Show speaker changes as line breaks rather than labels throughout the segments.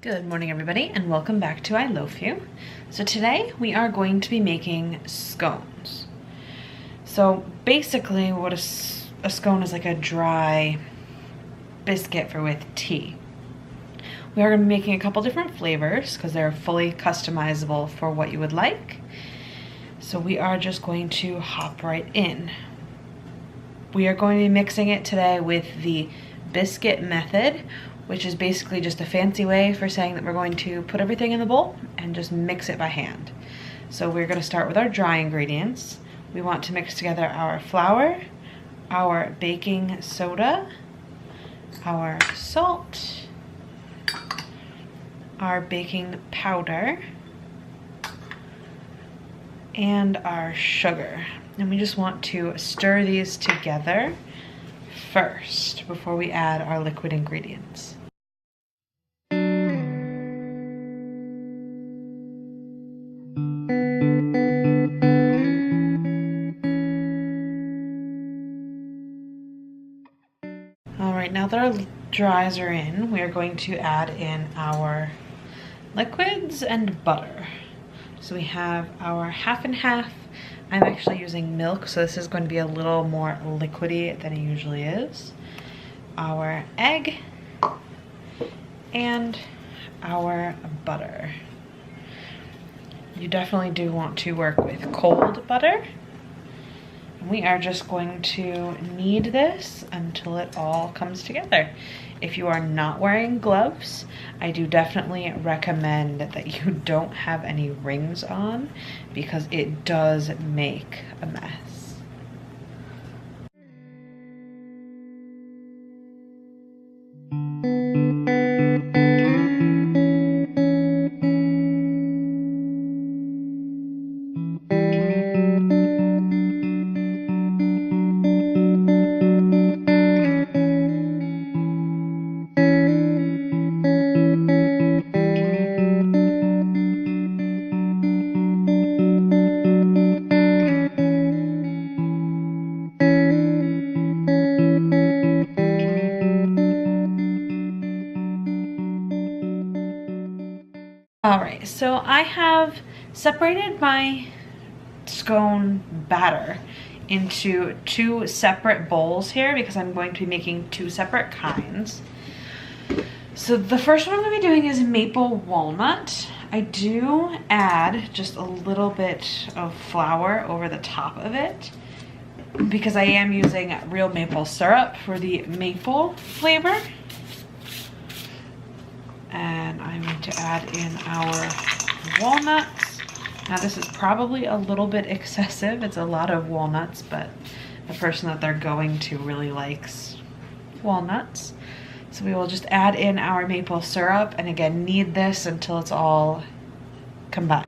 Good morning everybody and welcome back to I Loaf You. So today we are going to be making scones. So basically what a scone is, like a dry biscuit with tea. We are going to be making a couple different flavors because they're fully customizable for what you would like. So we are just going to hop right in. We are going to be mixing it today with the biscuit method, which is basically just a fancy way for saying that we're going to put everything in the bowl and just mix it by hand. So we're going to start with our dry ingredients. We want to mix together our flour, our baking soda, our salt, our baking powder, and our sugar. And we just want to stir these together first before we add our liquid ingredients. Alright, now that our dries are in, we are going to add in our liquids and butter. So we have our half and half. I'm actually using milk, so this is going to be a little more liquidy than it usually is. Our egg and our butter. You definitely do want to work with cold butter. We are just going to knead this until it all comes together. If you are not wearing gloves, I do definitely recommend that you don't have any rings on because it does make a mess. Alright, so I have separated my scone batter into two separate bowls here because I'm going to be making two separate kinds. So the first one I'm going to be doing is maple walnut. I do add just a little bit of flour over the top of it because I am using real maple syrup for the maple flavor. And I'm going to add in our walnuts. Now this is probably a little bit excessive. It's a lot of walnuts, but the person that they're going to really likes walnuts. So we will just add in our maple syrup and again knead this until it's all combined.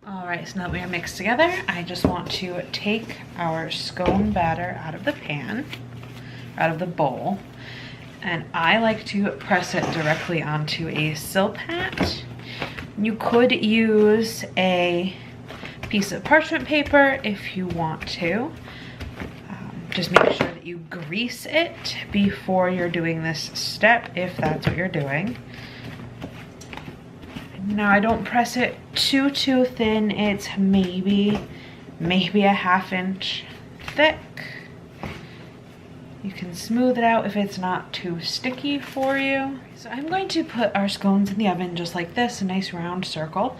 Alright, so now that we are mixed together, I just want to take our scone batter out of the pan, out of the bowl, and I like to press it directly onto a Silpat. You could use a piece of parchment paper if you want to. Just make sure that you grease it before you're doing this step, if that's what you're doing. Now I don't press it too thin. It's maybe a ½ inch thick. You can smooth it out if it's not too sticky for you. So I'm going to put our scones in the oven just like this, a nice round circle.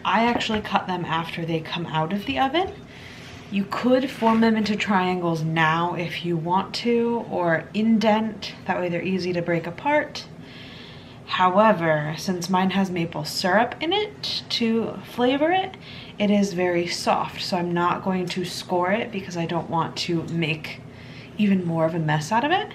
I actually cut them after they come out of the oven. You could form them into triangles now if you want to, or indent, that way they're easy to break apart. However, since mine has maple syrup in it to flavor it, it is very soft, so I'm not going to score it because I don't want to make even more of a mess out of it.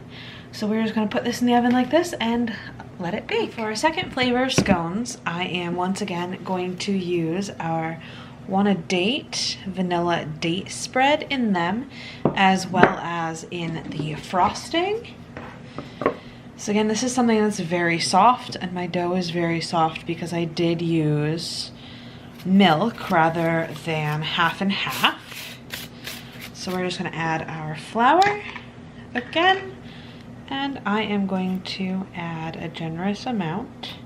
So we're just going to put this in the oven like this and let it bake. For our second flavor of scones, I am once again going to use our Wanna Date vanilla date spread in them, as well as in the frosting. So again, this is something that's very soft, and my dough is very soft because I did use milk rather than half and half. So we're just gonna add our flour again, and I am going to add a generous amount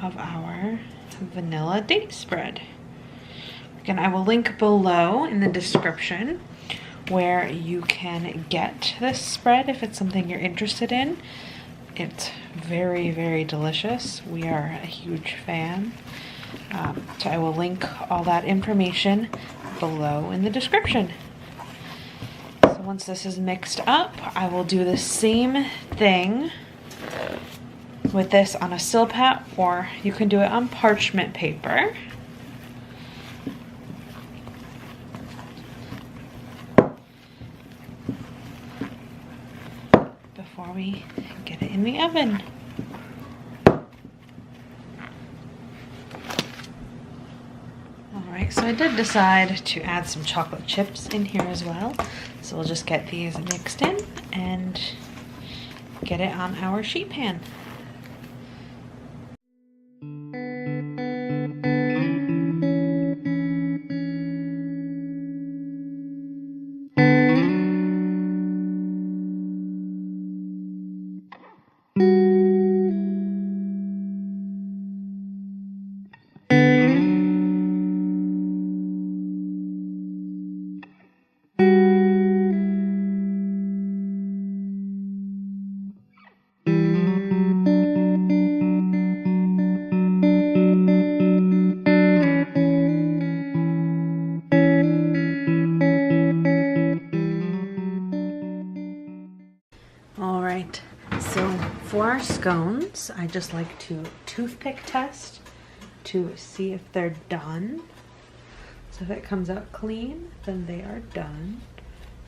of our vanilla date spread. Again, I will link below in the description where you can get this spread if it's something you're interested in. It's very, very delicious. We are a huge fan. So I will link all that information below in the description. So once this is mixed up, I will do the same thing with this on a Silpat, or you can do it on parchment paper. Before we get it in the oven. Alright, so I did decide to add some chocolate chips in here as well. So we'll just get these mixed in and get it on our sheet pan. Alright, so for our scones, I just like to toothpick test to see if they're done. So if it comes out clean, then they are done.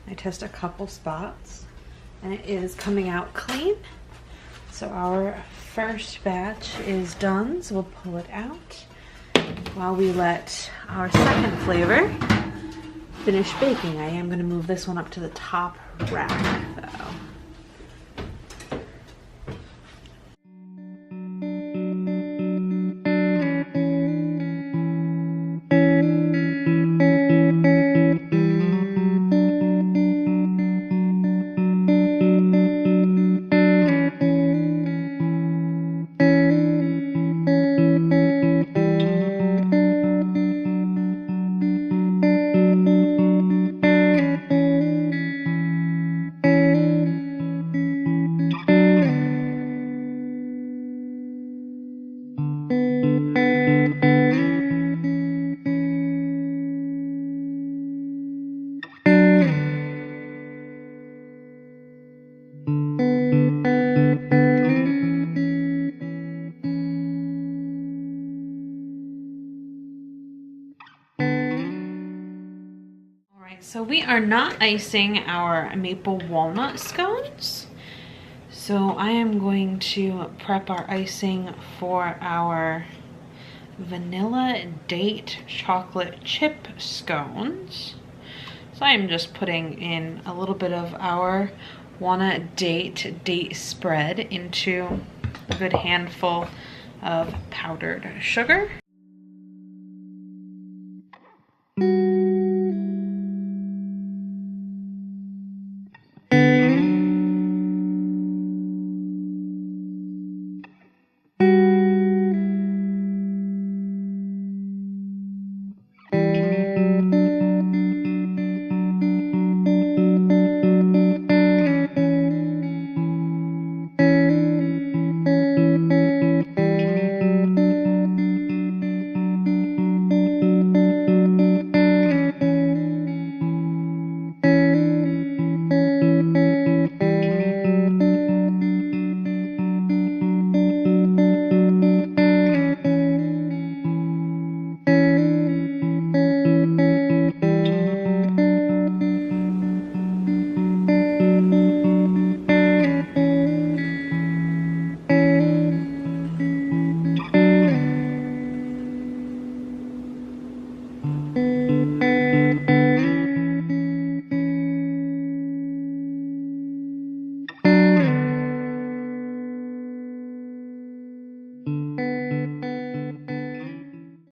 I test a couple spots and it is coming out clean. So our first batch is done, so we'll pull it out while we let our second flavor finish baking. I am going to move this one up to the top rack though. So we are not icing our maple walnut scones. So I am going to prep our icing for our vanilla date chocolate chip scones. So I am just putting in a little bit of our Wanna date spread into a good handful of powdered sugar.